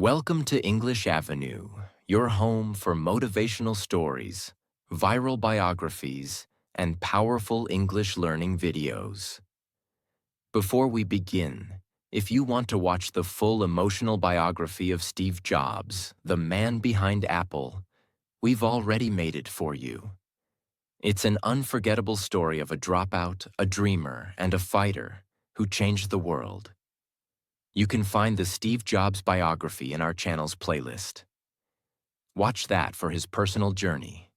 Welcome to English Avenue, your home for motivational stories, viral biographies, and powerful English learning videos. Before we begin, if you want to watch the full emotional biography of Steve Jobs, the man behind Apple, we've already made it for you. It's an unforgettable story of a dropout, a dreamer, and a fighter who changed the world. You can find the Steve Jobs biography in our channel's playlist. Watch that for his personal journey.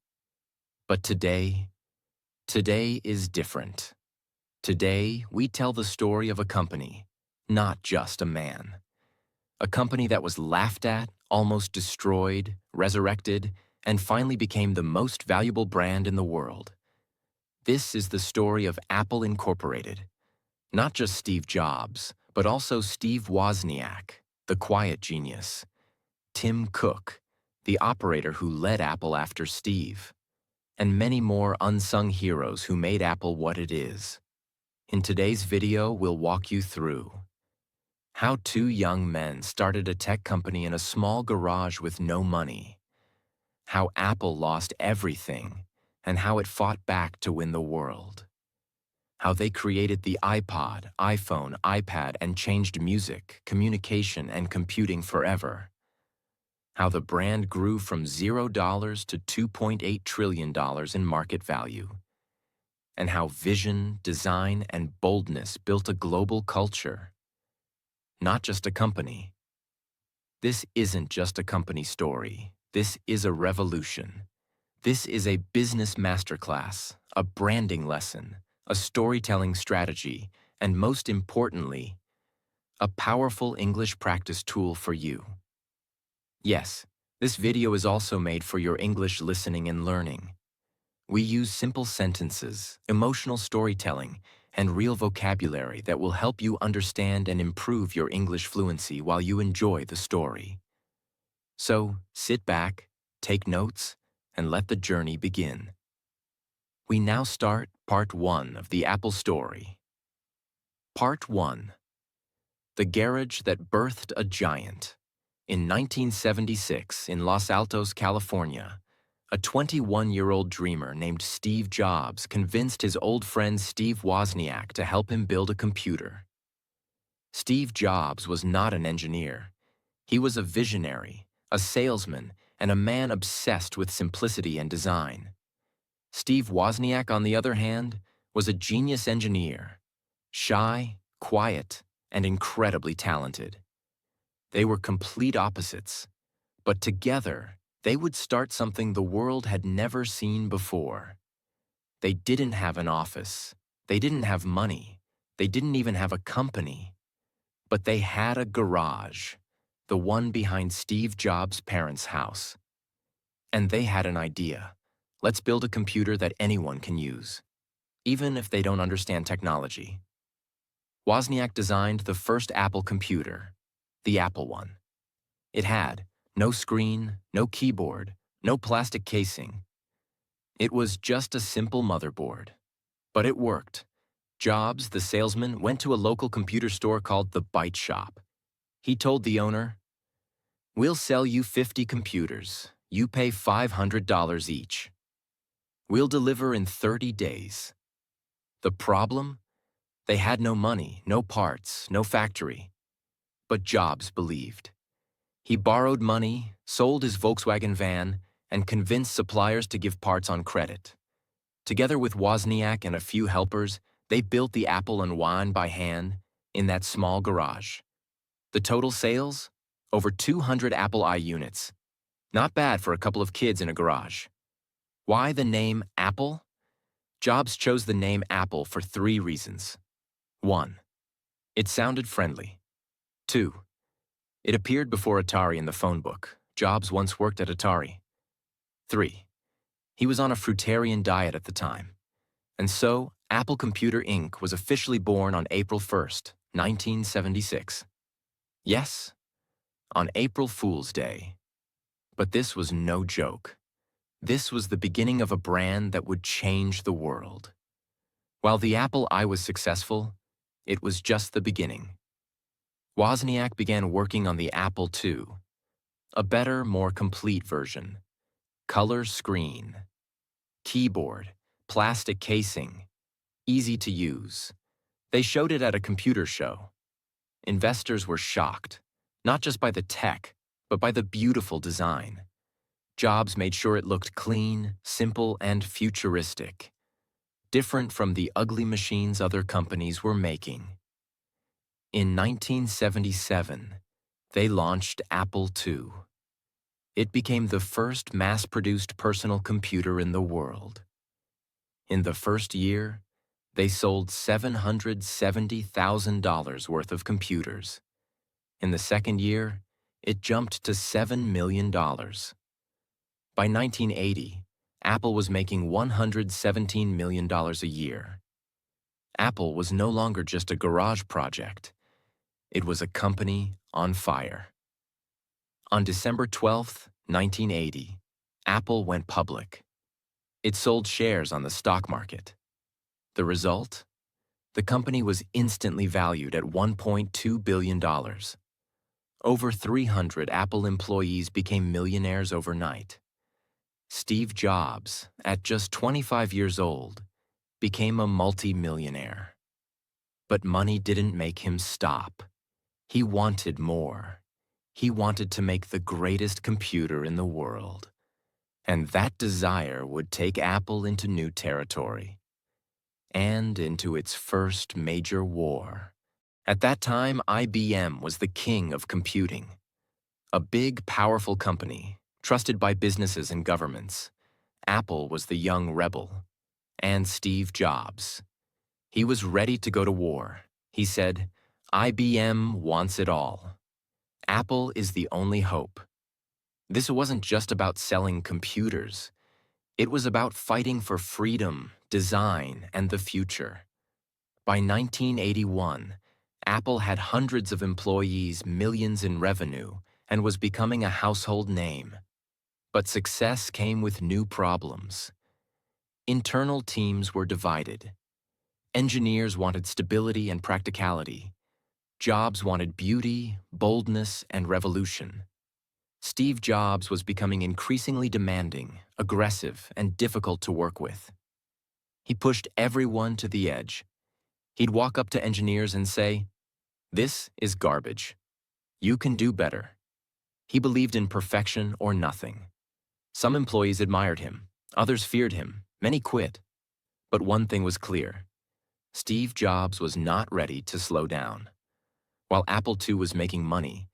But today is different. Today, we tell the story of a company, not just a man. A company that was laughed at, almost destroyed, resurrected, and finally became the most valuable brand in the world. This is the story of Apple Incorporated. Not just Steve Jobs, but also Steve Wozniak, the quiet genius, Tim Cook, the operator who led Apple after Steve, and many more unsung heroes who made Apple what it is. In today's video, we'll walk you through how two young men started a tech company in a small garage with no money, how Apple lost everything, and how it fought back to win the world, how they created the iPod, iPhone, iPad, and changed music, communication, and computing forever, how the brand grew from $0 to $2.8 trillion in market value, and how vision, design, and boldness built a global culture, not just a company. This isn't just a company story. This is a revolution. This is a business masterclass, a branding lesson, a storytelling strategy, and most importantly, a powerful English practice tool for you. Yes, this video is also made for your English listening and learning. We use simple sentences, emotional storytelling, and real vocabulary that will help you understand and improve your English fluency while you enjoy the story. So, sit back, take notes, and let the journey begin. We now start Part 1 of the Apple story. Part 1. The Garage That Birthed a Giant. In 1976, in Los Altos, California, a 21-year-old dreamer named Steve Jobs convinced his old friend Steve Wozniak to help him build a computer. Steve Jobs was not an engineer. He was a visionary, a salesman, and a man obsessed with simplicity and design. Steve Wozniak, on the other hand, was a genius engineer, shy, quiet, and incredibly talented. They were complete opposites, but together, they would start something the world had never seen before. They didn't have an office. They didn't have money. They didn't even have a company. But they had a garage, the one behind Steve Jobs' parents' house. And they had an idea. Let's build a computer that anyone can use, even if they don't understand technology. Wozniak designed the first Apple computer, the Apple One. It had no screen, no keyboard, no plastic casing. It was just a simple motherboard. But it worked. Jobs, the salesman, went to a local computer store called the Byte Shop. He told the owner, "We'll sell you 50 computers. You pay $500 each. We'll deliver in 30 days. The problem? They had no money, no parts, no factory. But Jobs believed. He borrowed money, sold his Volkswagen van, and convinced suppliers to give parts on credit. Together with Wozniak and a few helpers, they built the Apple One by hand in that small garage. The total sales? Over 200 Apple I units. Not bad for a couple of kids in a garage. Why the name Apple? Jobs chose the name Apple for 3 reasons. 1. It sounded friendly. 2. It appeared before Atari in the phone book. Jobs once worked at Atari. 3. He was on a fruitarian diet at the time. And so, Apple Computer Inc. was officially born on April 1st, 1976. Yes, on April Fool's Day. But this was no joke. This was the beginning of a brand that would change the world. While the Apple I was successful, it was just the beginning. Wozniak began working on the Apple II, A better, more complete version. Color screen. Keyboard. Plastic casing. Easy to use. They showed it at a computer show. Investors were shocked, not just by the tech, but by the beautiful design. Jobs made sure it looked clean, simple, and futuristic, different from the ugly machines other companies were making. In 1977, they launched Apple II. It became the first mass-produced personal computer in the world. In the first year, they sold $770,000 worth of computers. In the second year, it jumped to $7 million. By 1980, Apple was making $117 million a year. Apple was no longer just a garage project. It was a company on fire. On December 12, 1980, Apple went public. It sold shares on the stock market. The result? The company was instantly valued at $1.2 billion. Over 300 Apple employees became millionaires overnight. Steve Jobs, at just 25 years old, became a multi-millionaire. But money didn't make him stop. He wanted more. He wanted to make the greatest computer in the world. And that desire would take Apple into new territory. And into its first major war. At that time, IBM was the king of computing. A big, powerful company, trusted by businesses and governments. Apple was the young rebel. And Steve Jobs. He was ready to go to war. He said, IBM wants it all. Apple is the only hope. This wasn't just about selling computers. It was about fighting for freedom, design, and the future. By 1981, Apple had hundreds of employees, millions in revenue, and was becoming a household name. But success came with new problems. Internal teams were divided. Engineers wanted stability and practicality. Jobs wanted beauty, boldness, and revolution. Steve Jobs was becoming increasingly demanding, aggressive, and difficult to work with. He pushed everyone to the edge. He'd walk up to engineers and say, "This is garbage. You can do better." He believed in perfection or nothing. Some employees admired him, others feared him, many quit. But one thing was clear. Steve Jobs was not ready to slow down. While Apple II was making money,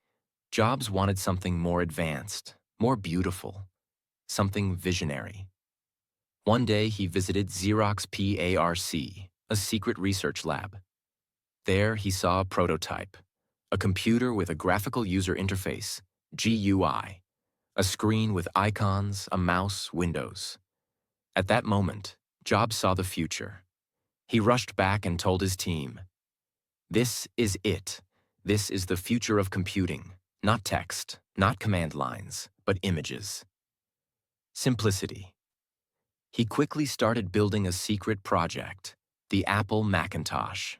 Jobs wanted something more advanced, more beautiful, something visionary. One day he visited Xerox PARC, a secret research lab. There he saw a prototype, a computer with a graphical user interface, GUI, a screen with icons, a mouse, windows. At that moment, Jobs saw the future. He rushed back and told his team, "This is it. This is the future of computing. Not text, not command lines, but images." Simplicity. He quickly started building a secret project, the Apple Macintosh.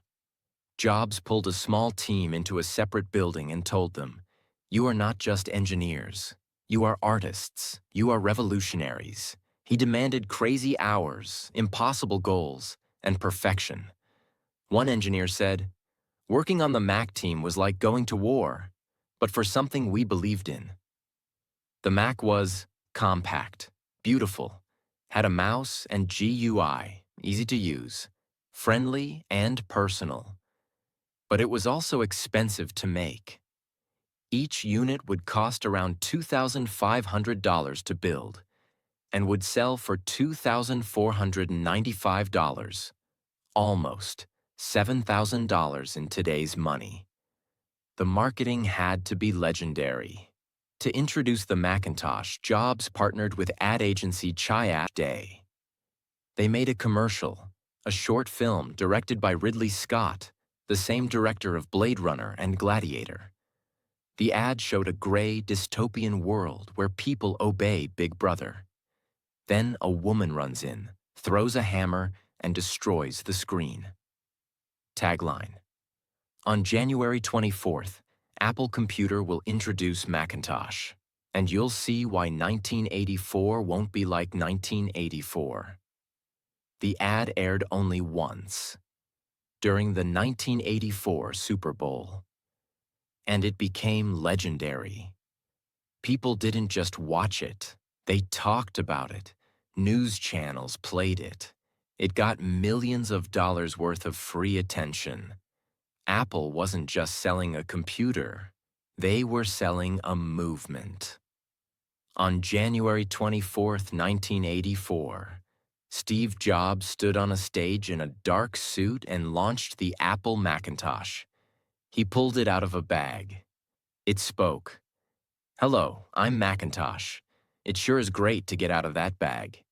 Jobs pulled a small team into a separate building and told them, "You are not just engineers. You are artists. You are revolutionaries." He demanded crazy hours, impossible goals, and perfection. One engineer said, "Working on the Mac team was like going to war, but for something we believed in." The Mac was compact, beautiful, had a mouse and GUI, easy to use, friendly and personal. But it was also expensive to make. Each unit would cost around $2,500 to build and would sell for $2,495, almost $7,000 in today's money. The marketing had to be legendary. To introduce the Macintosh, Jobs partnered with ad agency Chiat Day. They made a commercial, a short film directed by Ridley Scott, the same director of Blade Runner and Gladiator. The ad showed a gray, dystopian world where people obey Big Brother. Then a woman runs in, throws a hammer, and destroys the screen. Tagline: on January 24th, Apple Computer will introduce Macintosh. And you'll see why 1984 won't be like 1984. The ad aired only once, during the 1984 Super Bowl, and it became legendary. People didn't just watch it, they talked about it. News channels played it. It got millions of dollars worth of free attention. Apple wasn't just selling a computer, they were selling a movement. On January 24, 1984, Steve Jobs stood on a stage in a dark suit and launched the Apple Macintosh. He pulled it out of a bag. It spoke. "Hello, I'm Macintosh. It sure is great to get out of that bag."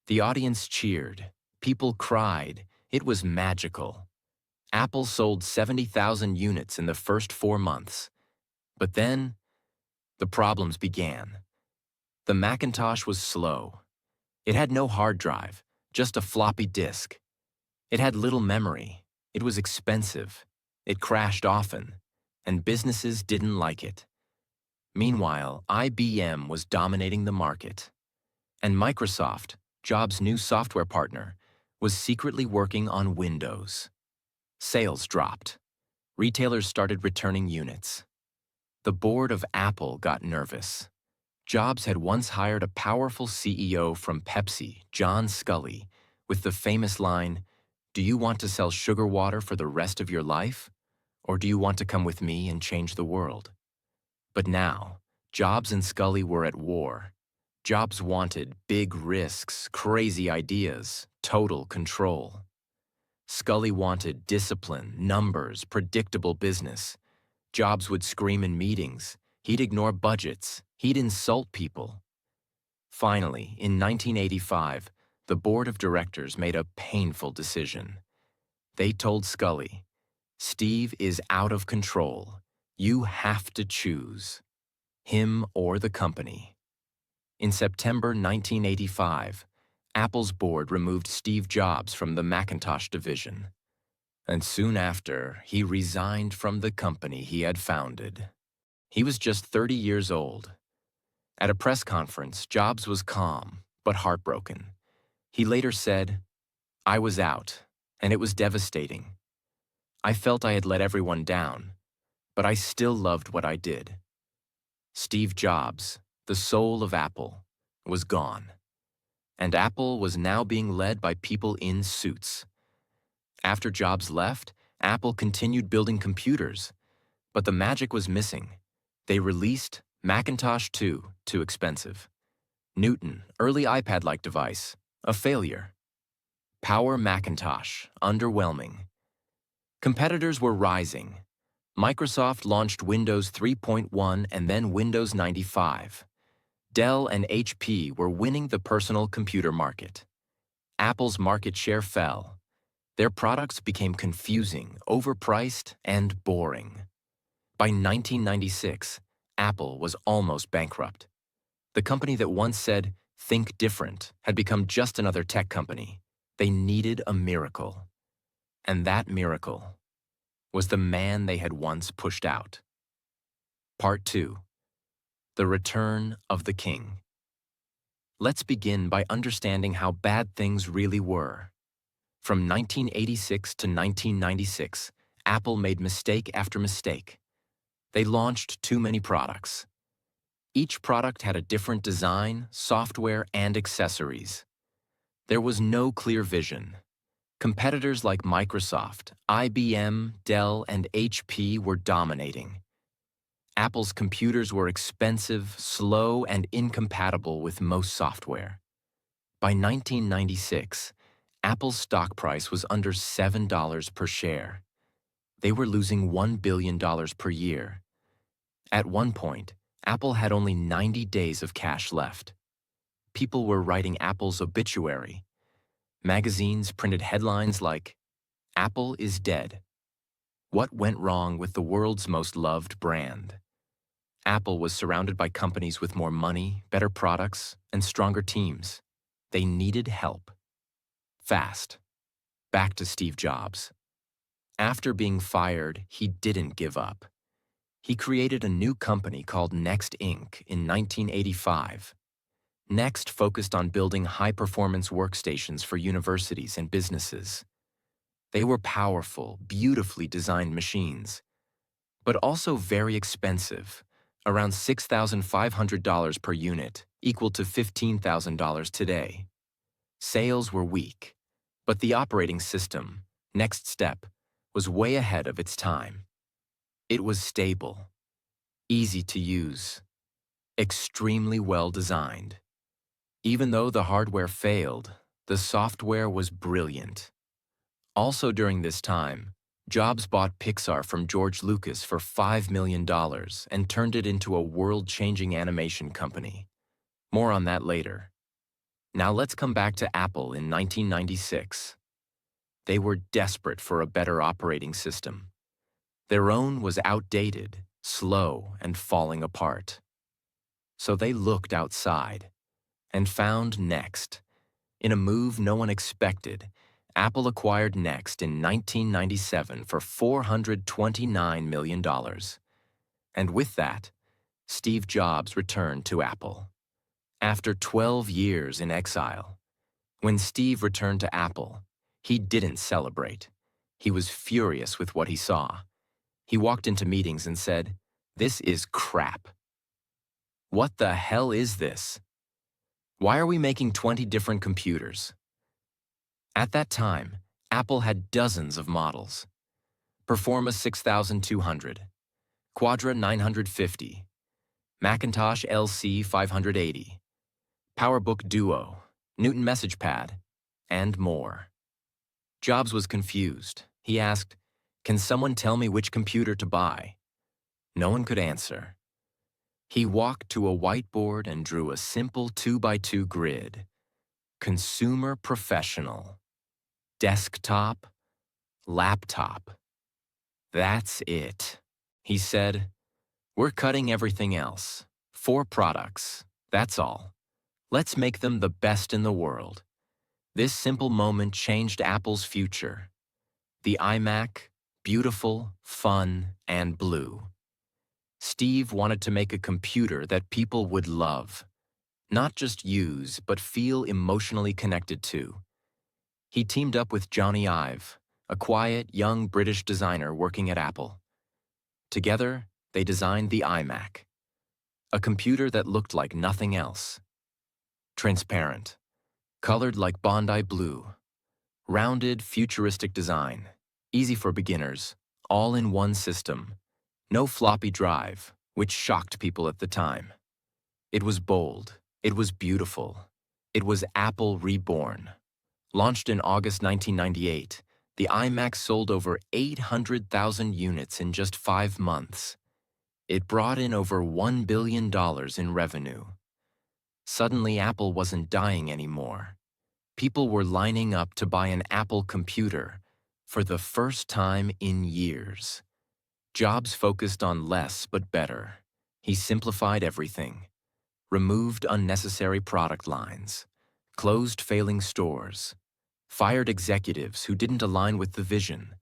The audience cheered. People cried. It was magical. Apple sold 70,000 units in the first 4 months. But then, the problems began. The Macintosh was slow. It had no hard drive, just a floppy disk. It had little memory. It was expensive. It crashed often, and businesses didn't like it. Meanwhile, IBM was dominating the market. And Microsoft, Jobs' new software partner, was secretly working on Windows. Sales dropped. Retailers started returning units. The board of Apple got nervous. Jobs had once hired a powerful CEO from Pepsi, John Scully, with the famous line, "Do you want to sell sugar water for the rest of your life? Or do you want to come with me and change the world?" But now, Jobs and Scully were at war. Jobs wanted big risks, crazy ideas, total control. Scully wanted discipline, numbers, predictable business. Jobs would scream in meetings. He'd ignore budgets. He'd insult people. Finally, in 1985, the board of directors made a painful decision. They told Scully, "Steve is out of control. You have to choose him or the company." In September 1985, Apple's board removed Steve Jobs from the Macintosh division. And soon after, he resigned from the company he had founded. He was just 30 years old. At a press conference, Jobs was calm, but heartbroken. He later said, "I was out, and it was devastating. I felt I had let everyone down, but I still loved what I did." Steve Jobs, the soul of Apple, was gone. And Apple was now being led by people in suits. After Jobs left, Apple continued building computers, but the magic was missing. They released Macintosh 2, too expensive. Newton, early iPad-like device, a failure. Power Macintosh, underwhelming. Competitors were rising. Microsoft launched Windows 3.1 and then Windows 95. Dell and HP were winning the personal computer market. Apple's market share fell. Their products became confusing, overpriced, and boring. By 1996, Apple was almost bankrupt. The company that once said, "Think different," had become just another tech company. They needed a miracle. And that miracle was the man they had once pushed out. Part 2. The Return of the King. Let's begin by understanding how bad things really were. From 1986 to 1996, Apple made mistake after mistake. They launched too many products. Each product had a different design, software, and accessories. There was no clear vision. Competitors like Microsoft, IBM, Dell, and HP were dominating. Apple's computers were expensive, slow, and incompatible with most software. By 1996, Apple's stock price was under $7 per share. They were losing $1 billion per year. At one point, Apple had only 90 days of cash left. People were writing Apple's obituary. Magazines printed headlines like, "Apple is dead. What went wrong with the world's most loved brand?" Apple was surrounded by companies with more money, better products, and stronger teams. They needed help. Fast. Back to Steve Jobs. After being fired, he didn't give up. He created a new company called Next Inc. in 1985. Next focused on building high-performance workstations for universities and businesses. They were powerful, beautifully designed machines, but also very expensive, around $6,500 per unit, equal to $15,000 today. Sales were weak, but the operating system, Next Step, was way ahead of its time. It was stable, easy to use, extremely well designed. Even though the hardware failed, the software was brilliant. Also during this time, Jobs bought Pixar from George Lucas for $5 million and turned it into a world-changing animation company. More on that later. Now let's come back to Apple in 1996. They were desperate for a better operating system. Their own was outdated, slow, and falling apart. So they looked outside and found Next. In a move no one expected, Apple acquired Next in 1997 for $429 million. And with that, Steve Jobs returned to Apple. After 12 years in exile, when Steve returned to Apple, he didn't celebrate. He was furious with what he saw. He walked into meetings and said, "This is crap. What the hell is this? Why are we making 20 different computers?" At that time, Apple had dozens of models. Performa 6200, Quadra 950, Macintosh LC 580, PowerBook Duo, Newton Message Pad, and more. Jobs was confused. He asked, "Can someone tell me which computer to buy?" No one could answer. He walked to a whiteboard and drew a simple 2x2 grid. Consumer Professional. Desktop. Laptop. That's it. He said, "We're cutting everything else. 4 products. That's all. Let's make them the best in the world." This simple moment changed Apple's future. The iMac, beautiful, fun, and blue. Steve wanted to make a computer that people would love, not just use, but feel emotionally connected to. He teamed up with Johnny Ive, a quiet, young British designer working at Apple. Together, they designed the iMac, a computer that looked like nothing else. Transparent, colored like Bondi blue, rounded, futuristic design, easy for beginners, all in one system. No floppy drive, which shocked people at the time. It was bold. It was beautiful. It was Apple reborn. Launched in August 1998, the iMac sold over 800,000 units in just 5 months. It brought in over $1 billion in revenue. Suddenly, Apple wasn't dying anymore. People were lining up to buy an Apple computer for the first time in years. Jobs focused on less but better. He simplified everything, removed unnecessary product lines, closed failing stores, fired executives who didn't align with the vision,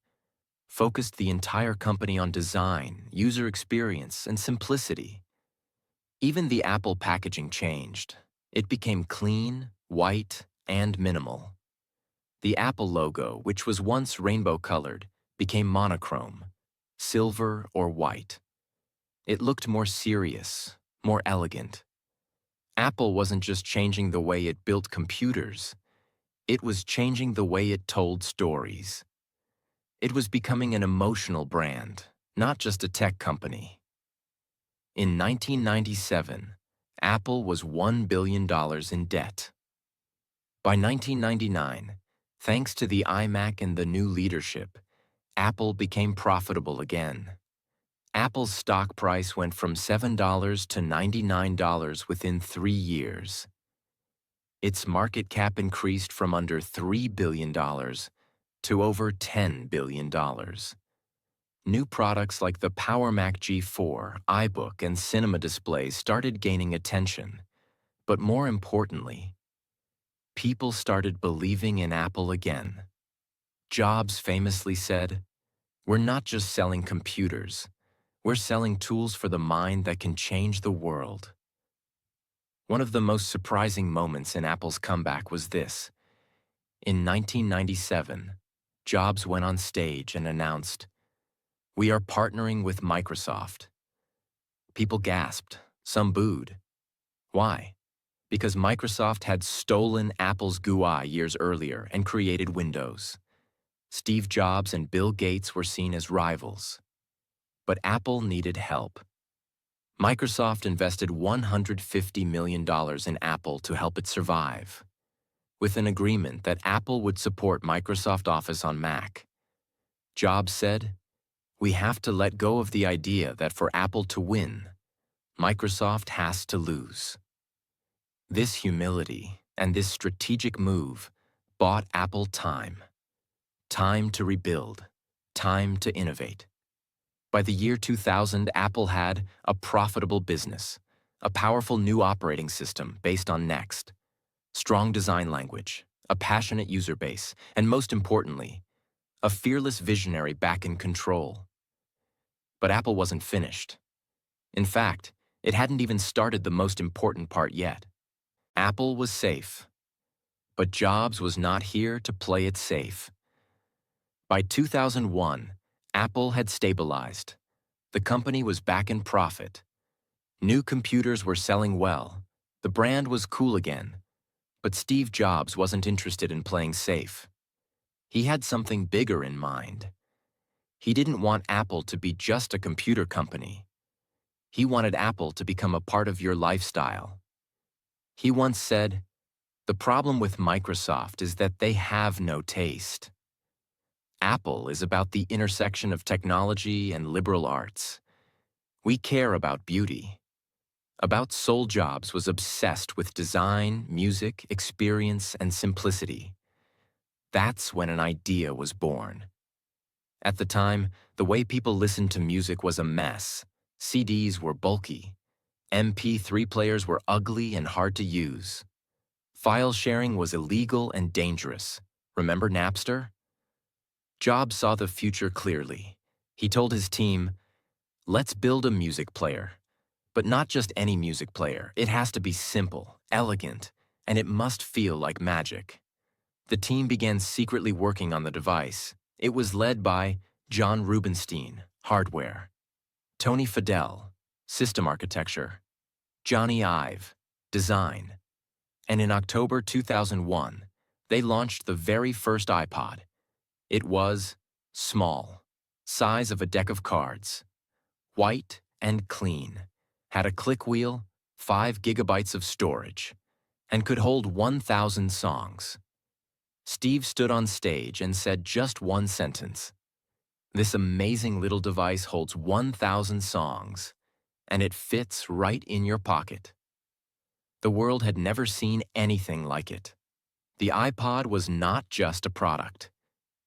focused the entire company on design, user experience, and simplicity. Even the Apple packaging changed. It became clean, white, and minimal. The Apple logo, which was once rainbow-colored, became monochrome, silver or white. It looked more serious, more elegant. Apple wasn't just changing the way it built computers. It was changing the way it told stories. It was becoming an emotional brand, not just a tech company. In 1997, Apple was $1 billion in debt. By 1999, thanks to the iMac and the new leadership, Apple became profitable again. Apple's stock price went from $7 to $99 within 3 years. Its market cap increased from under $3 billion to over $10 billion. New products like the Power Mac G4, iBook, and Cinema displays started gaining attention. But more importantly, people started believing in Apple again. Jobs famously said, "We're not just selling computers. We're selling tools for the mind that can change the world. One of the most surprising moments in Apple's comeback was this. In 1997, Jobs went on stage and announced, "We are partnering with Microsoft." People gasped, some booed. Why? Because Microsoft had stolen Apple's GUI years earlier and created Windows. Steve Jobs and Bill Gates were seen as rivals. But Apple needed help. Microsoft invested $150 million in Apple to help it survive, with an agreement that Apple would support Microsoft Office on Mac. Jobs said, "We have to let go of the idea that for Apple to win, Microsoft has to lose." This humility and this strategic move bought Apple time. Time to rebuild, time to innovate. By the year 2000, Apple had a profitable business, a powerful new operating system based on Next, strong design language, a passionate user base, and most importantly, a fearless visionary back in control. But Apple wasn't finished. In fact, it hadn't even started the most important part yet. Apple was safe, but Jobs was not here to play it safe. By 2001, Apple had stabilized. The company was back in profit. New computers were selling well. The brand was cool again. But Steve Jobs wasn't interested in playing safe. He had something bigger in mind. He didn't want Apple to be just a computer company. He wanted Apple to become a part of your lifestyle. He once said, "The problem with Microsoft is that they have no taste." Apple is about the intersection of technology and liberal arts. We care about beauty. About Soul Jobs was obsessed with design, music, experience, and simplicity. That's when an idea was born. At the time, the way people listened to music was a mess. CDs were bulky. MP3 players were ugly and hard to use. File sharing was illegal and dangerous. Remember Napster? Jobs saw the future clearly. He told his team, "Let's build a music player. But not just any music player. It has to be simple, elegant, and it must feel like magic." The team began secretly working on the device. It was led by John Rubinstein, hardware; Tony Fadell, system architecture; Johnny Ive, design. And in October 2001, they launched the very first iPod. It was small, size of a deck of cards, white and clean, had a click wheel, 5 gigabytes of storage, and could hold 1,000 songs. Steve stood on stage and said just one sentence. "This amazing little device holds 1,000 songs, and it fits right in your pocket." The world had never seen anything like it. The iPod was not just a product.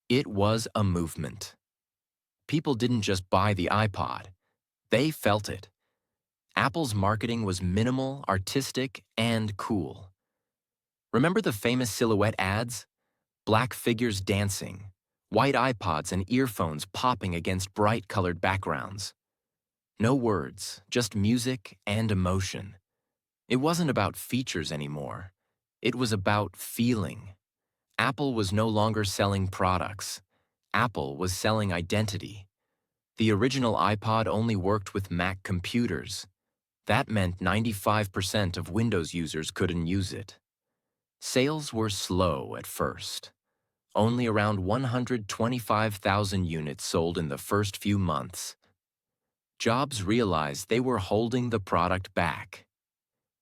It was a movement. People didn't just buy the iPod. They felt it. Apple's marketing was minimal, artistic, and cool. Remember the famous silhouette ads? Black figures dancing, white iPods and earphones popping against bright-colored backgrounds. No words, just music and emotion. It wasn't about features anymore. It was about feeling. Apple was no longer selling products. Apple was selling identity. The original iPod only worked with Mac computers. That meant 95% of Windows users couldn't use it. Sales were slow at first. Only around 125,000 units sold in the first few months. Jobs realized they were holding the product back.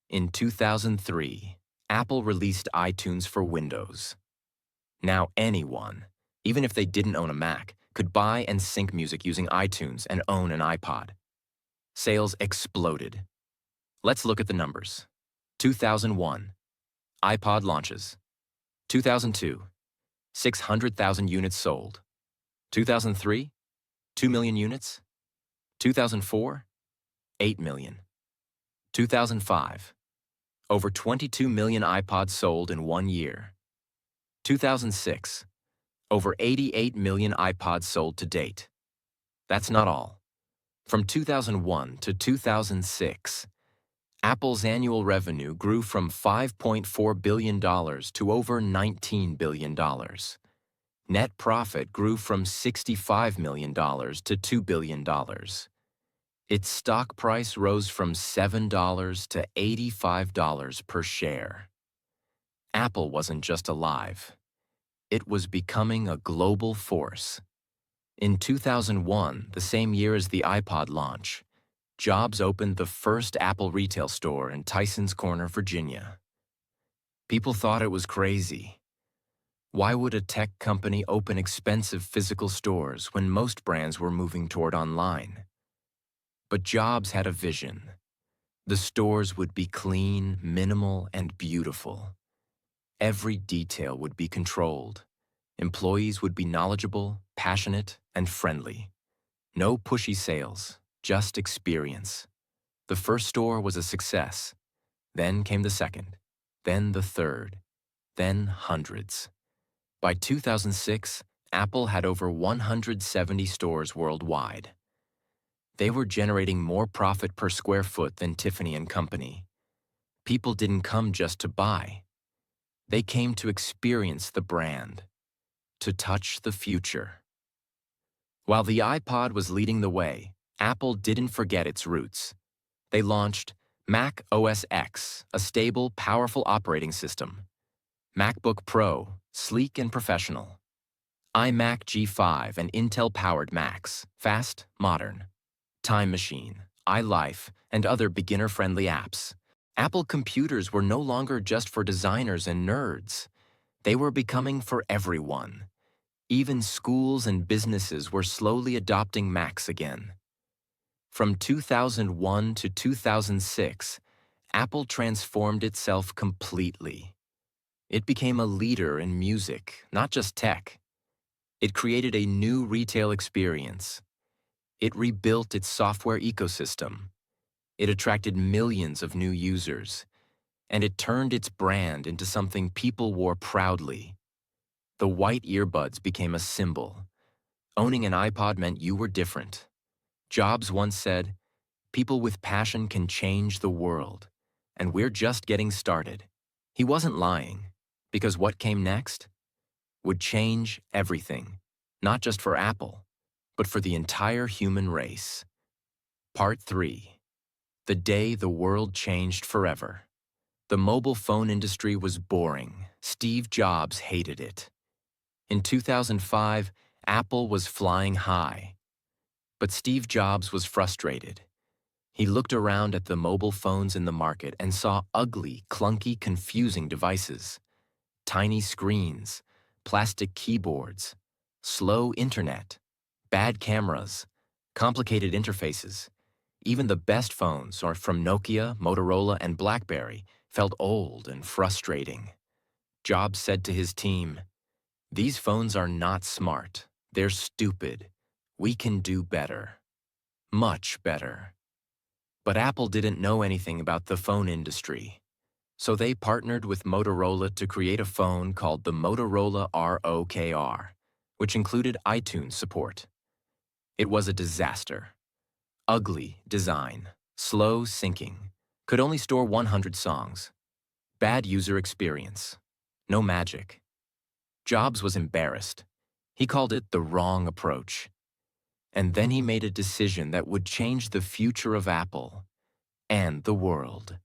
In 2003, Apple released iTunes for Windows. Now anyone, even if they didn't own a Mac, could buy and sync music using iTunes and own an iPod. Sales exploded. Let's look at the numbers. 2001, iPod launches. 2002, 600,000 units sold. 2003, 2 million units. 2004, 8 million. 2005, over 22 million iPods sold in 1 year. 2006, over 88 million iPods sold to date. That's not all. From 2001 to 2006, Apple's annual revenue grew from $5.4 billion to over $19 billion. Net profit grew from $65 million to $2 billion. Its stock price rose from $7 to $85 per share. Apple wasn't just alive. It was becoming a global force. In 2001, the same year as the iPod launch, Jobs opened the first Apple retail store in Tysons Corner, Virginia. People thought it was crazy. Why would a tech company open expensive physical stores when most brands were moving toward online? But Jobs had a vision. The stores would be clean, minimal, and beautiful. Every detail would be controlled. Employees would be knowledgeable, passionate, and friendly. No pushy sales, just experience. The first store was a success. Then came the second, then the third, then hundreds. By 2006, Apple had over 170 stores worldwide. They were generating more profit per square foot than Tiffany & Company. People didn't come just to buy. They came to experience the brand, to touch the future. While the iPod was leading the way, Apple didn't forget its roots. They launched Mac OS X, a stable, powerful operating system. MacBook Pro, sleek and professional. iMac G5 and Intel-powered Macs, fast, modern. Time Machine, iLife, and other beginner-friendly apps. Apple computers were no longer just for designers and nerds. They were becoming for everyone. Even schools and businesses were slowly adopting Macs again. From 2001 to 2006, Apple transformed itself completely. It became a leader in music, not just tech. It created a new retail experience. It rebuilt its software ecosystem. It attracted millions of new users. And it turned its brand into something people wore proudly. The white earbuds became a symbol. Owning an iPod meant you were different. Jobs once said, "People with passion can change the world, and we're just getting started." He wasn't lying, because what came next would change everything, not just for Apple, but for the entire human race. Part 3. The day the world changed forever. The mobile phone industry was boring. Steve Jobs hated it. In 2005, Apple was flying high. But Steve Jobs was frustrated. He looked around at the mobile phones in the market and saw ugly, clunky, confusing devices. Tiny screens, plastic keyboards, slow internet, bad cameras, complicated interfaces. Even the best phones, or from Nokia, Motorola, and BlackBerry, felt old and frustrating. Jobs said to his team, "These phones are not smart. They're stupid. We can do better. Much better." But Apple didn't know anything about the phone industry. So they partnered with Motorola to create a phone called the Motorola ROKR, which included iTunes support. It was a disaster. Ugly design, slow syncing, could only store 100 songs. Bad user experience, no magic. Jobs was embarrassed. He called it the wrong approach. And then he made a decision that would change the future of Apple and the world.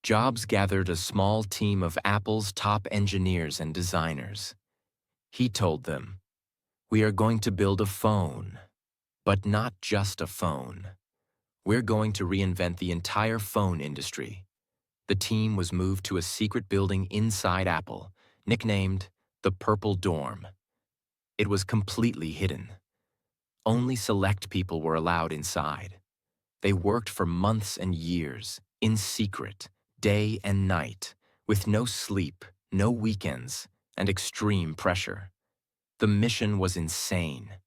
Jobs gathered a small team of Apple's top engineers and designers. He told them, "We are going to build a phone, but not just a phone. We're going to reinvent the entire phone industry." The team was moved to a secret building inside Apple, nicknamed the Purple Dorm. It was completely hidden. Only select people were allowed inside. They worked for months and years, in secret, day and night, with no sleep, no weekends, and extreme pressure. The mission was insane.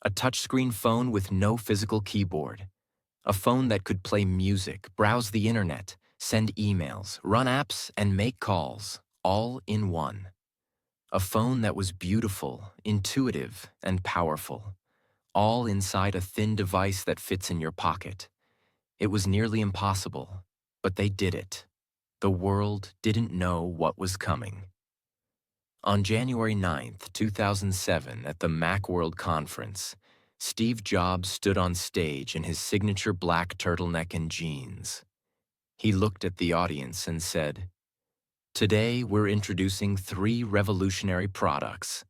A touchscreen phone with no physical keyboard. A phone that could play music, browse the internet, send emails, run apps, and make calls, all in one. A phone that was beautiful, intuitive, and powerful, all inside a thin device that fits in your pocket. It was nearly impossible, but they did it. The world didn't know what was coming. On January 2007, at the Macworld Conference, Steve Jobs stood on stage in his signature black turtleneck and jeans. He looked at the audience and said, "Today we're introducing 3 revolutionary products: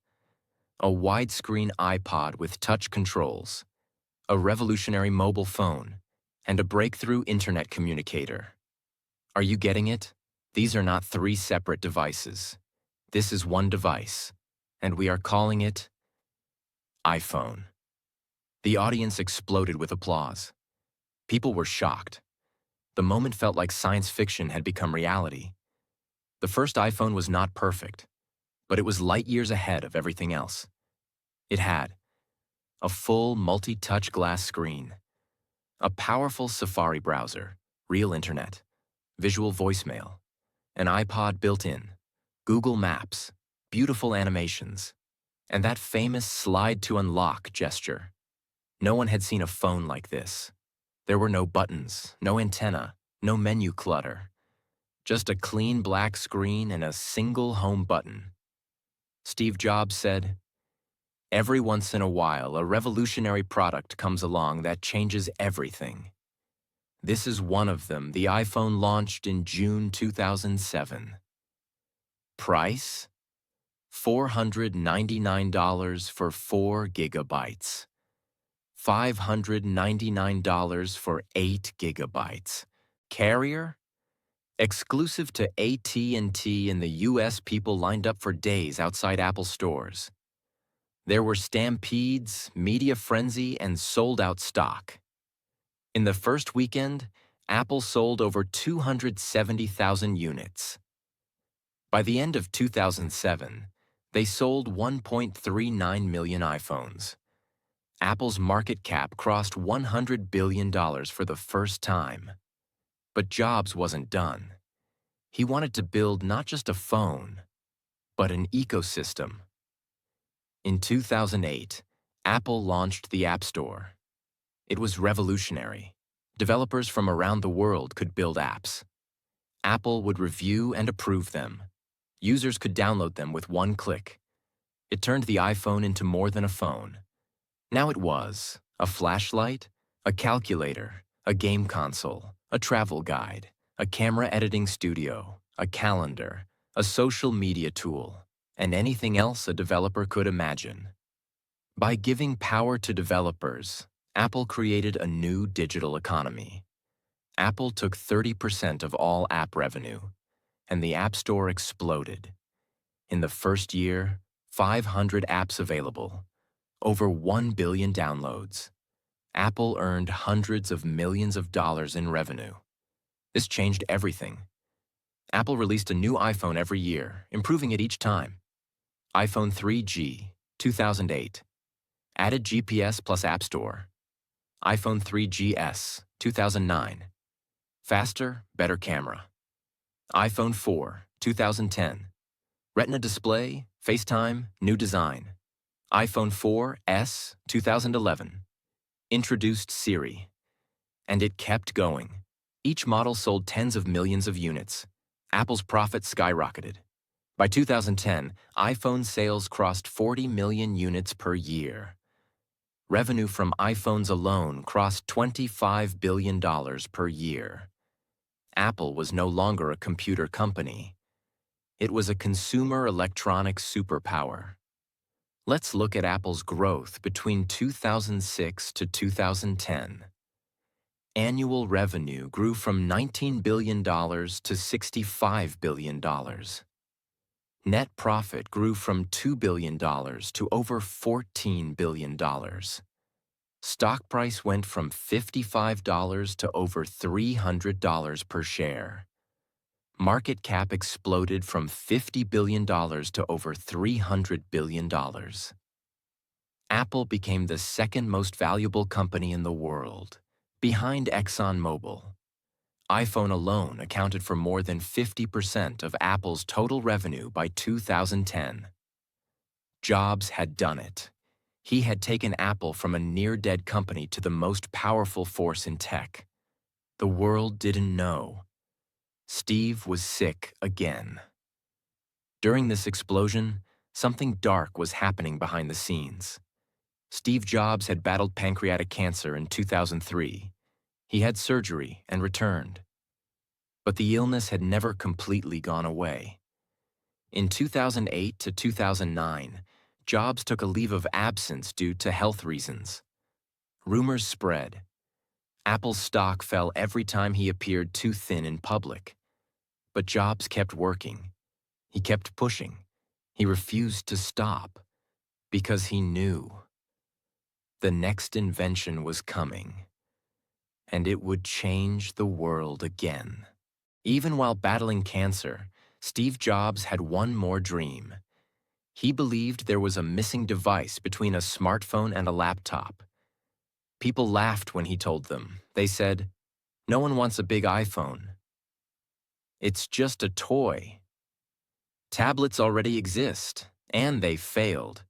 a widescreen iPod with touch controls, a revolutionary mobile phone, and a breakthrough internet communicator. Are you getting it? These are not 3 separate devices. This is one device, and we are calling it iPhone." The audience exploded with applause. People were shocked. The moment felt like science fiction had become reality. The first iPhone was not perfect, but it was light years ahead of everything else. It had a full multi-touch glass screen, a powerful Safari browser, real internet, visual voicemail, an iPod built-in, Google Maps, beautiful animations, and that famous slide to unlock gesture. No one had seen a phone like this. There were no buttons, no antenna, no menu clutter. Just a clean black screen and a single home button. Steve Jobs said, "Every once in a while, a revolutionary product comes along that changes everything. This is one of them." The iPhone launched in June 2007. Price? $499 for 4 gigabytes. $599 for 8 gigabytes. Carrier? Exclusive to AT&T in the US. People lined up for days outside Apple stores. There were stampedes, media frenzy, and sold-out stock. In the first weekend, Apple sold over 270,000 units. By the end of 2007, they sold 1.39 million iPhones. Apple's market cap crossed $100 billion for the first time. But Jobs wasn't done. He wanted to build not just a phone, but an ecosystem. In 2008, Apple launched the App Store. It was revolutionary. Developers from around the world could build apps. Apple would review and approve them. Users could download them with one click. It turned the iPhone into more than a phone. Now it was a flashlight, a calculator, a game console, a travel guide, a camera editing studio, a calendar, a social media tool, and anything else a developer could imagine. By giving power to developers, Apple created a new digital economy. Apple took 30% of all app revenue, and the App Store exploded. In the first year, 500 apps available, over 1 billion downloads. Apple earned hundreds of millions of dollars in revenue. This changed everything. Apple released a new iPhone every year, improving it each time. iPhone 3G, 2008. Added GPS plus App Store. iPhone 3GS, 2009. Faster, better camera. iPhone 4, 2010. Retina display, FaceTime, new design. iPhone 4S, 2011. Introduced Siri. And it kept going. Each model sold tens of millions of units. Apple's profits skyrocketed. By 2010, iPhone sales crossed 40 million units per year. Revenue from iPhones alone crossed $25 billion per year. Apple was no longer a computer company. It was a consumer electronics superpower. Let's look at Apple's growth between 2006 to 2010. Annual revenue grew from $19 billion to $65 billion. Net profit grew from $2 billion to over $14 billion. Stock price went from $55 to over $300 per share. Market cap exploded from $50 billion to over $300 billion. Apple became the second most valuable company in the world, behind ExxonMobil. iPhone alone accounted for more than 50% of Apple's total revenue by 2010. Jobs had done it. He had taken Apple from a near-dead company to the most powerful force in tech. The world didn't know. Steve was sick again. During this explosion, something dark was happening behind the scenes. Steve Jobs had battled pancreatic cancer in 2003. He had surgery and returned. But the illness had never completely gone away. In 2008 to 2009, Jobs took a leave of absence due to health reasons. Rumors spread. Apple's stock fell every time he appeared too thin in public. But Jobs kept working. He kept pushing. He refused to stop because he knew the next invention was coming, and it would change the world again. Even while battling cancer, Steve Jobs had one more dream. He believed there was a missing device between a smartphone and a laptop. People laughed when he told them. They said, "No one wants a big iPhone. It's just a toy. Tablets already exist, and they failed."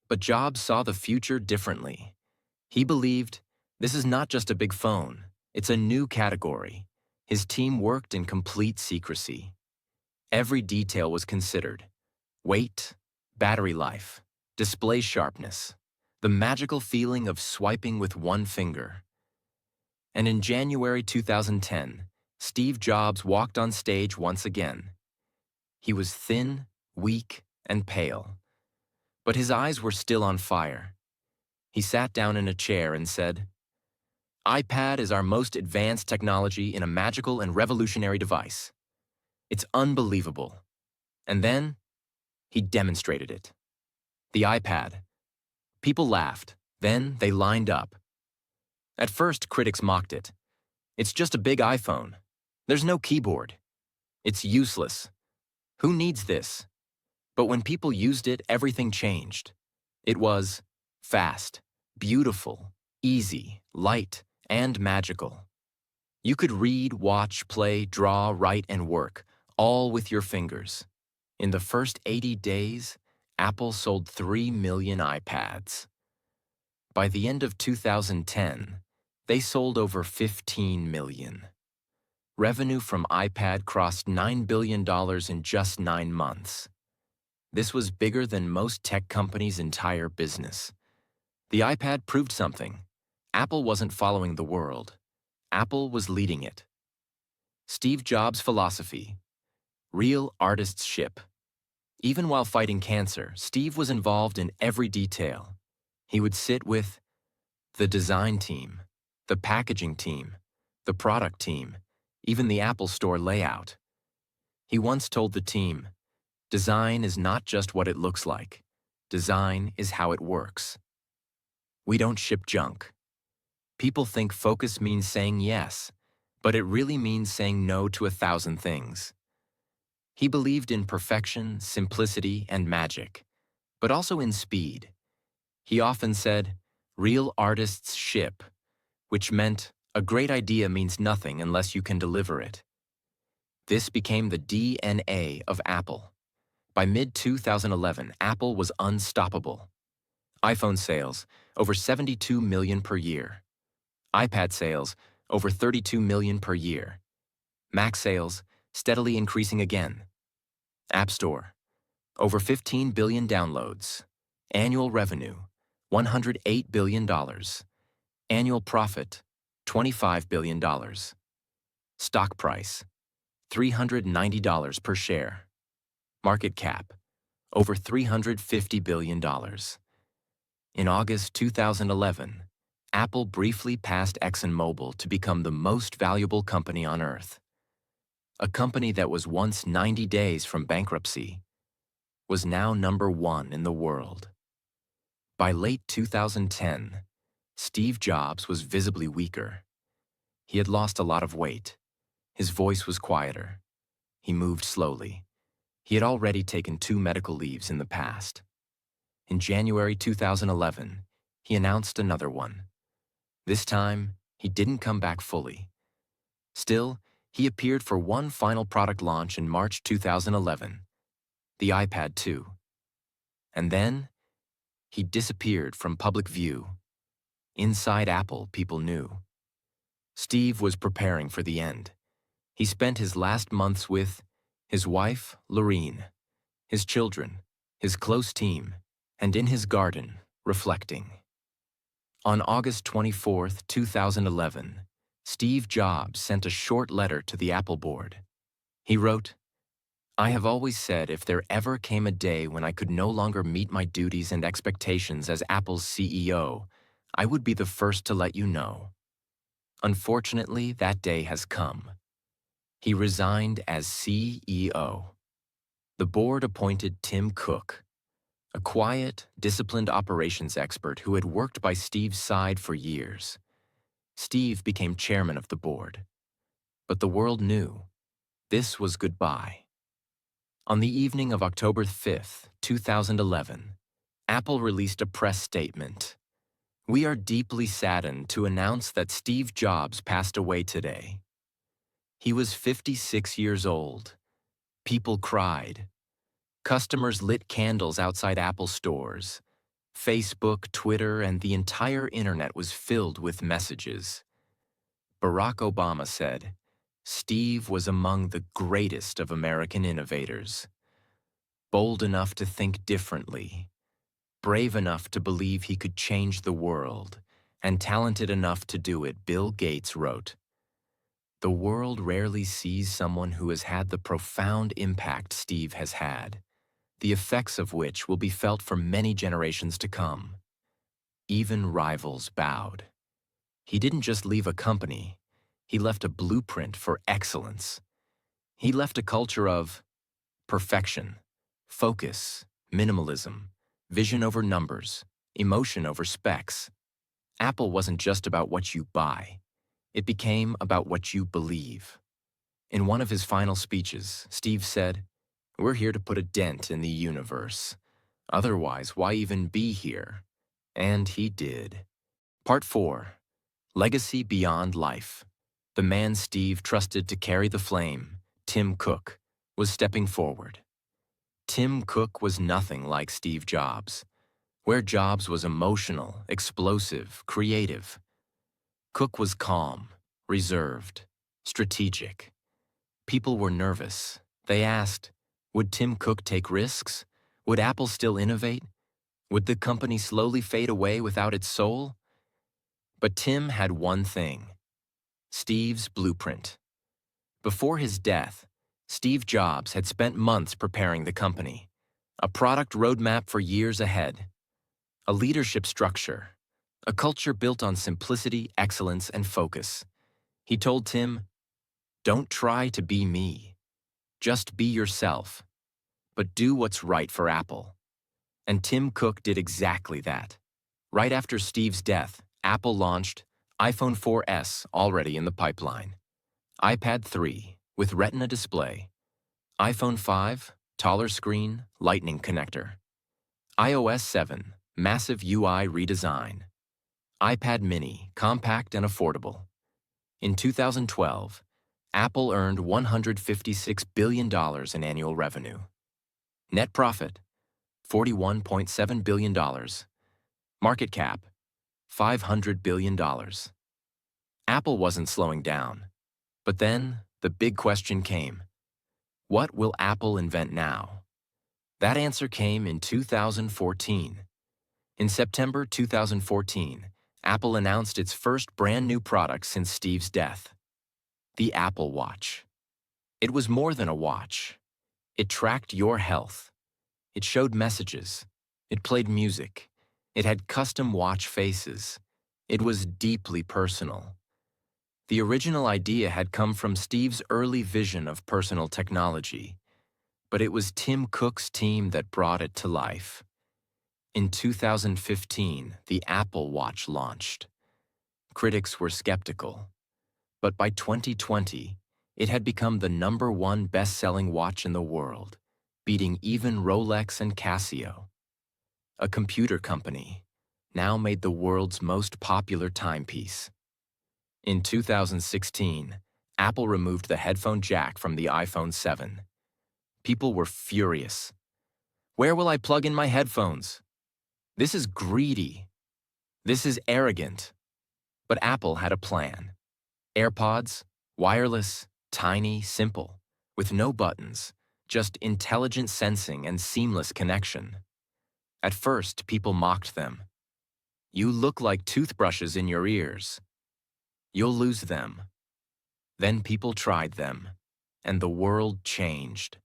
But Jobs saw the future differently. He believed, this is not just a big phone, it's a new category. His team worked in complete secrecy. Every detail was considered. Weight, battery life, display sharpness, the magical feeling of swiping with one finger. And in January 2010, Steve Jobs walked on stage once again. He was thin, weak, and pale. But his eyes were still on fire. He sat down in a chair and said, "iPad is our most advanced technology in a magical and revolutionary device. It's unbelievable." And then, he demonstrated it. The iPad. People laughed. Then they lined up. At first, critics mocked it. "It's just a big iPhone. There's no keyboard. It's useless. Who needs this?" But when people used it, everything changed. It was fast, beautiful, easy, light, and magical. You could read, watch, play, draw, write, and work, all with your fingers. In the first 80 days, Apple sold 3 million iPads. By the end of 2010, they sold over 15 million. Revenue from iPad crossed $9 billion in just 9 months. This was bigger than most tech companies' entire business. The iPad proved something. Apple wasn't following the world. Apple was leading it. Steve Jobs' philosophy: real artists ship. Even while fighting cancer, Steve was involved in every detail. He would sit with the design team, the packaging team, the product team, even the Apple Store layout. He once told the team, "Design is not just what it looks like. Design is how it works." We don't ship junk. People think focus means saying yes, but it really means saying no to 1,000 things. He believed in perfection, simplicity, and magic, but also in speed. He often said, "Real artists ship," which meant a great idea means nothing unless you can deliver it. This became the DNA of Apple. By mid-2011, Apple was unstoppable. iPhone sales, over 72 million per year. iPad sales, over 32 million per year. Mac sales, steadily increasing again. App Store, over 15 billion downloads. Annual revenue, $108 billion. Annual profit, $25 billion. Stock price, $390 per share. Market cap, over $350 billion. In August 2011, Apple briefly passed ExxonMobil to become the most valuable company on Earth. A company that was once 90 days from bankruptcy was now #1 in the world. By late 2010, Steve Jobs was visibly weaker. He had lost a lot of weight. His voice was quieter. He moved slowly. He had already taken 2 medical leaves in the past. In January 2011, he announced another one. This time, he didn't come back fully. Still, he appeared for one final product launch in March 2011, the iPad 2. And then, He disappeared from public view. Inside Apple, people knew. Steve was preparing for the end. He spent his last months with his wife, Lorene, his children, his close team, and in his garden, reflecting. On August 24, 2011, Steve Jobs sent a short letter to the Apple board. He wrote, "I have always said if there ever came a day when I could no longer meet my duties and expectations as Apple's CEO, I would be the first to let you know. Unfortunately, that day has come." He resigned as CEO. The board appointed Tim Cook, a quiet, disciplined operations expert who had worked by Steve's side for years. Steve became chairman of the board. But the world knew this was goodbye. On the evening of October 5, 2011, Apple released a press statement. "We are deeply saddened to announce that Steve Jobs passed away today. He was 56 years old. People cried. Customers lit candles outside Apple stores. Facebook, Twitter, and the entire internet was filled with messages. Barack Obama said, 'Steve was among the greatest of American innovators. Bold enough to think differently, brave enough to believe he could change the world, and talented enough to do it,' Bill Gates wrote. The world rarely sees someone who has had the profound impact Steve has had, the effects of which will be felt for many generations to come. Even rivals bowed. He didn't just leave a company, he left a blueprint for excellence. He left a culture of perfection, focus, minimalism, vision over numbers, emotion over specs. Apple wasn't just about what you buy. It became about what you believe. In one of his final speeches, Steve said, "We're here to put a dent in the universe. Otherwise, why even be here?" And he did. Part 4. Legacy Beyond Life. The man Steve trusted to carry the flame, Tim Cook, was stepping forward. Tim Cook was nothing like Steve Jobs. Where Jobs was emotional, explosive, creative, Cook was calm, reserved, strategic. People were nervous. They asked, would Tim Cook take risks? Would Apple still innovate? Would the company slowly fade away without its soul? But Tim had one thing: Steve's blueprint. Before his death, Steve Jobs had spent months preparing the company, a product roadmap for years ahead, a leadership structure, a culture built on simplicity, excellence, and focus. He told Tim, "Don't try to be me. Just be yourself, but do what's right for Apple." And Tim Cook did exactly that. Right after Steve's death, Apple launched iPhone 4S, already in the pipeline, iPad 3 with Retina display, iPhone 5, taller screen, Lightning connector, iOS 7, massive UI redesign, iPad mini, compact and affordable. In 2012, Apple earned $156 billion in annual revenue. Net profit, $41.7 billion. Market cap, $500 billion. Apple wasn't slowing down. But then, the big question came. What will Apple invent now? That answer came in 2014. In September 2014, Apple announced its first brand new product since Steve's death: the Apple Watch. It was more than a watch. It tracked your health. It showed messages. It played music. It had custom watch faces. It was deeply personal. The original idea had come from Steve's early vision of personal technology, but it was Tim Cook's team that brought it to life. In 2015, the Apple Watch launched. Critics were skeptical, but by 2020, it had become the #1 best-selling watch in the world, beating even Rolex and Casio. A computer company now made the world's most popular timepiece. In 2016, Apple removed the headphone jack from the iPhone 7. People were furious. Where will I plug in my headphones? This is greedy. This is arrogant. But Apple had a plan. AirPods, wireless, tiny, simple, with no buttons, just intelligent sensing and seamless connection. At first, people mocked them. You look like toothbrushes in your ears. You'll lose them. Then people tried them, and the world changed.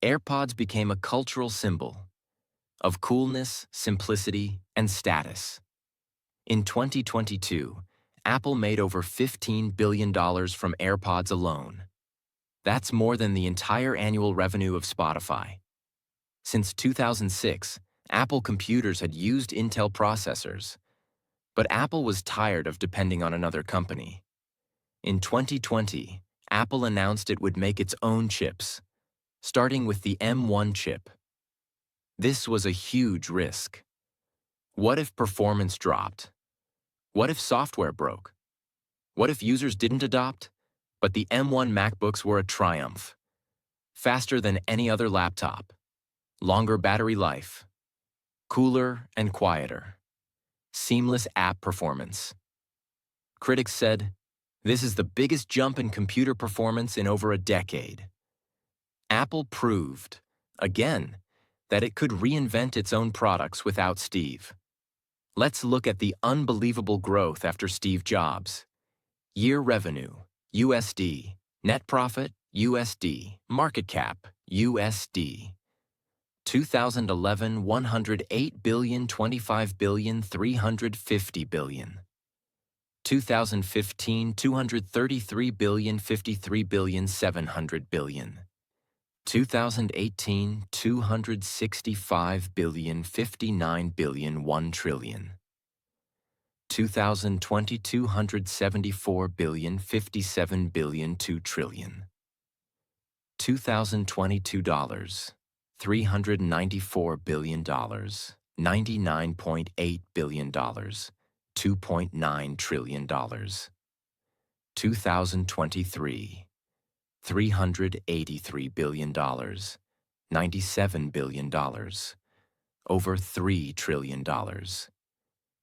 AirPods became a cultural symbol of coolness, simplicity, and status. In 2022, Apple made over $15 billion from AirPods alone. That's more than the entire annual revenue of Spotify. Since 2006, Apple computers had used Intel processors, but Apple was tired of depending on another company. In 2020, Apple announced it would make its own chips, starting with the M1 chip. This was a huge risk. What if performance dropped? What if software broke? What if users didn't adopt? But the M1 MacBooks were a triumph. Faster than any other laptop, longer battery life, cooler and quieter, seamless app performance. Critics said, "This is the biggest jump in computer performance in over a decade." Apple proved, again, that it could reinvent its own products without Steve. Let's look at the unbelievable growth after Steve Jobs. Year revenue, USD. Net profit, USD. Market cap, USD. 2011, 108 billion, 25 billion, 350 billion. 2015, 233 billion, 53 billion, 700 billion. 2018, 265 billion, 59 billion, 1 trillion. 2020, 274 billion, 57 billion, 2 trillion. 2022 dollars, $394 billion, $99.8 billion, $2.9 trillion. 2023, $383 billion, $97 billion, over $3 trillion.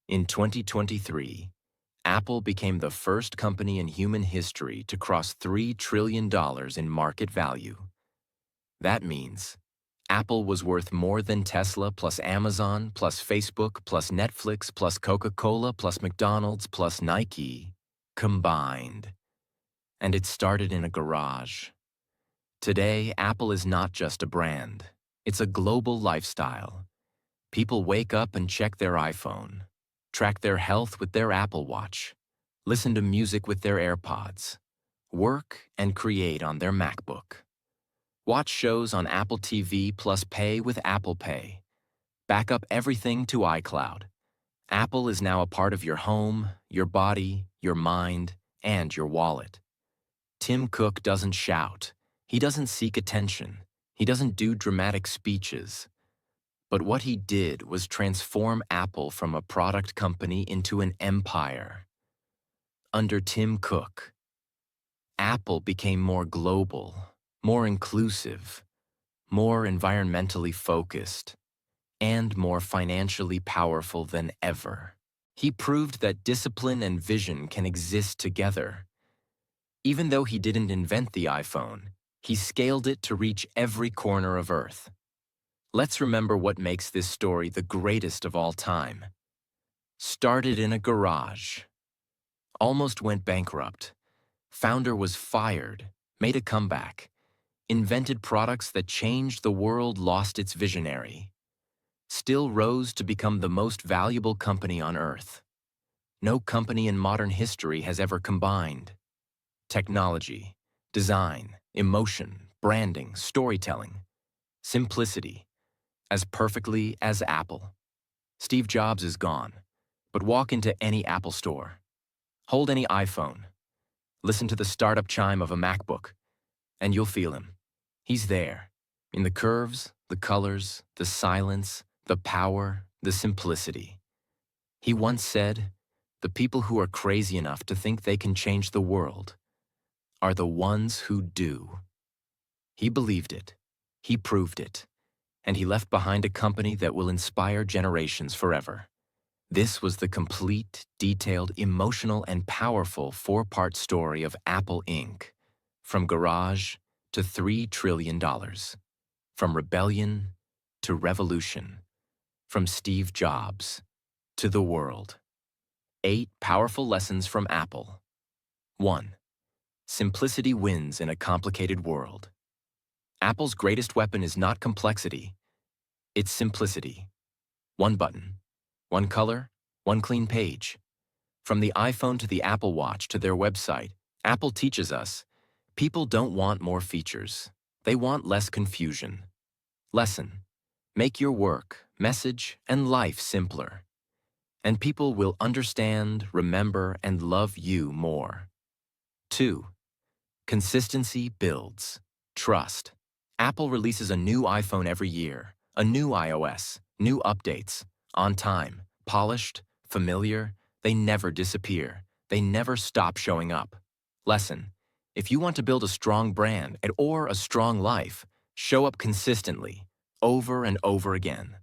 In 2023, Apple became the first company in human history to cross $3 trillion in market value. That means Apple was worth more than Tesla plus Amazon plus Facebook plus Netflix plus Coca-Cola plus McDonald's plus Nike combined. And it started in a garage. Today, Apple is not just a brand. It's a global lifestyle. People wake up and check their iPhone, track their health with their Apple Watch, listen to music with their AirPods, work and create on their MacBook, watch shows on Apple TV plus pay with Apple Pay, back up everything to iCloud. Apple is now a part of your home, your body, your mind, and your wallet. Tim Cook doesn't shout. He doesn't seek attention. He doesn't do dramatic speeches. But what he did was transform Apple from a product company into an empire. Under Tim Cook, Apple became more global, more inclusive, more environmentally focused, and more financially powerful than ever. He proved that discipline and vision can exist together. Even though he didn't invent the iPhone, he scaled it to reach every corner of Earth. Let's remember what makes this story the greatest of all time. Started in a garage. Almost went bankrupt. Founder was fired, made a comeback. Invented products that changed the world, lost its visionary. Still rose to become the most valuable company on Earth. No company in modern history has ever combined technology, design, emotion, branding, storytelling, simplicity, as perfectly as Apple. Steve Jobs is gone, but walk into any Apple store. Hold any iPhone. Listen to the startup chime of a MacBook, and you'll feel him. He's there, in the curves, the colors, the silence, the power, the simplicity. He once said, "The people who are crazy enough to think they can change the world are the ones who do." He believed it. He proved it. and he left behind a company that will inspire generations forever. This was the complete, detailed, emotional, and powerful four-part story of Apple Inc., from garage to $3 trillion, from rebellion to revolution, from Steve Jobs to the world. 8 powerful lessons from Apple. 1. Simplicity wins in a complicated world. Apple's greatest weapon is not complexity, it's simplicity. One button, one color, one clean page. From the iPhone to the Apple Watch to their website, Apple teaches us, people don't want more features. They want less confusion. Lesson: make your work, message, and life simpler. And people will understand, remember, and love you more. 2. Consistency builds trust. Apple releases a new iPhone every year, a new iOS, new updates, on time, polished, familiar. They never disappear. They never stop showing up. Lesson: if you want to build a strong brand or a strong life, show up consistently, over and over again.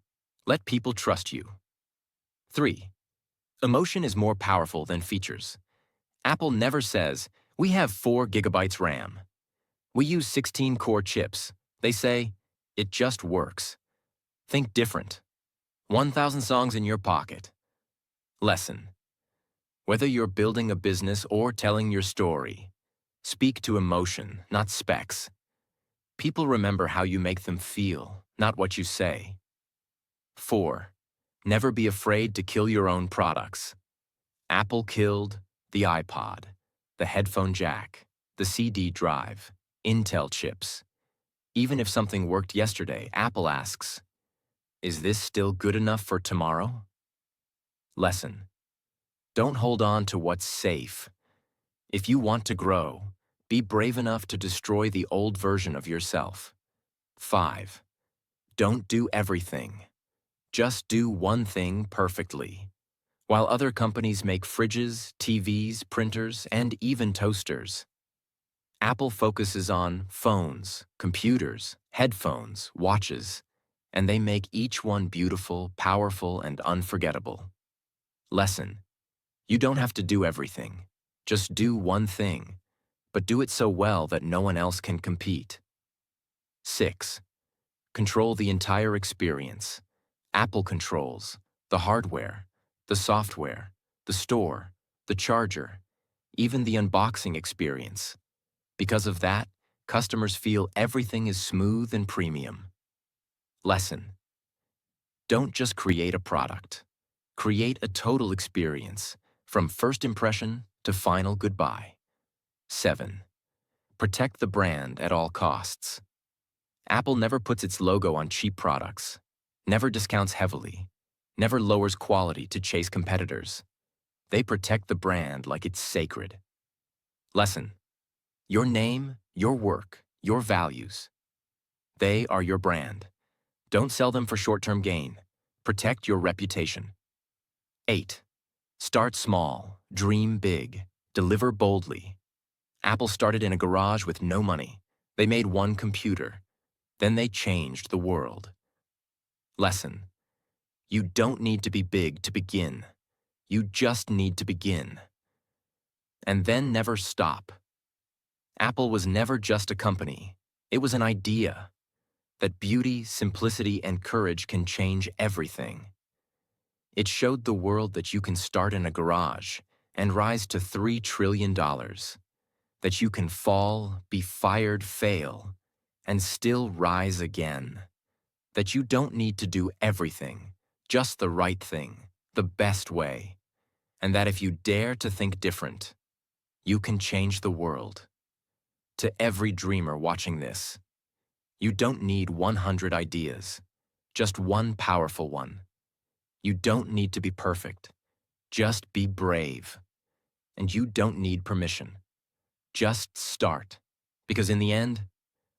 Let people trust you. 3. Emotion is more powerful than features. Apple never says, we have 4 gigabytes RAM. We use 16-core chips. They say, it just works. Think different. 1,000 songs in your pocket. Lesson: whether you're building a business or telling your story, speak to emotion, not specs. People remember how you make them feel, not what you say. 4. Never be afraid to kill your own products. Apple killed the iPod, the headphone jack, the CD drive, Intel chips. Even if something worked yesterday, Apple asks, is this still good enough for tomorrow? Lesson: don't hold on to what's safe. If you want to grow, be brave enough to destroy the old version of yourself. 5. Don't do everything. Just do one thing perfectly. While other companies make fridges, TVs, printers, and even toasters, Apple focuses on phones, computers, headphones, watches, and they make each one beautiful, powerful, and unforgettable. Lesson: you don't have to do everything. Just do one thing, but do it so well that no one else can compete. 6. Control the entire experience. Apple controls the hardware, the software, the store, the charger, even the unboxing experience. Because of that, customers feel everything is smooth and premium. Lesson: don't just create a product. Create a total experience, from first impression to final goodbye. 7. Protect the brand at all costs. Apple never puts its logo on cheap products, never discounts heavily, never lowers quality to chase competitors. They protect the brand like it's sacred. Lesson: your name, your work, your values. They are your brand. Don't sell them for short-term gain. Protect your reputation. 8. Start small, dream big, deliver boldly. Apple started in a garage with no money. They made one computer. Then they changed the world. Lesson: you don't need to be big to begin. You just need to begin. And then never stop. Apple was never just a company. It was an idea that beauty, simplicity, and courage can change everything. It showed the world that you can start in a garage and rise to $3 trillion, that you can fall, be fired, fail, and still rise again, that you don't need to do everything, just the right thing, the best way, and that if you dare to think different, you can change the world. To every dreamer watching this, you don't need 100 ideas, just one powerful one. You don't need to be perfect, just be brave. And you don't need permission. Just start. Because in the end,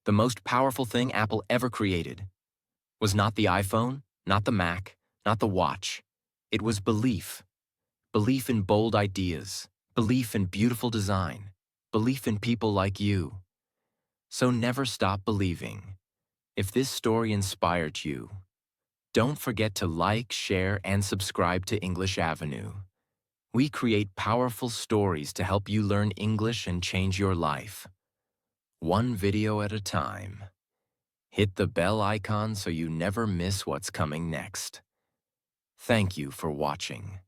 the most powerful thing Apple ever created was not the iPhone, not the Mac, not the watch. It was belief. Belief in bold ideas, belief in beautiful design, belief in people like you. So never stop believing, If this story inspired you, don't forget to like, share, and subscribe to English Avenue. We create powerful stories to help you learn English and change your life, one video at a time. Hit the bell icon so you never miss what's coming next. Thank you for watching.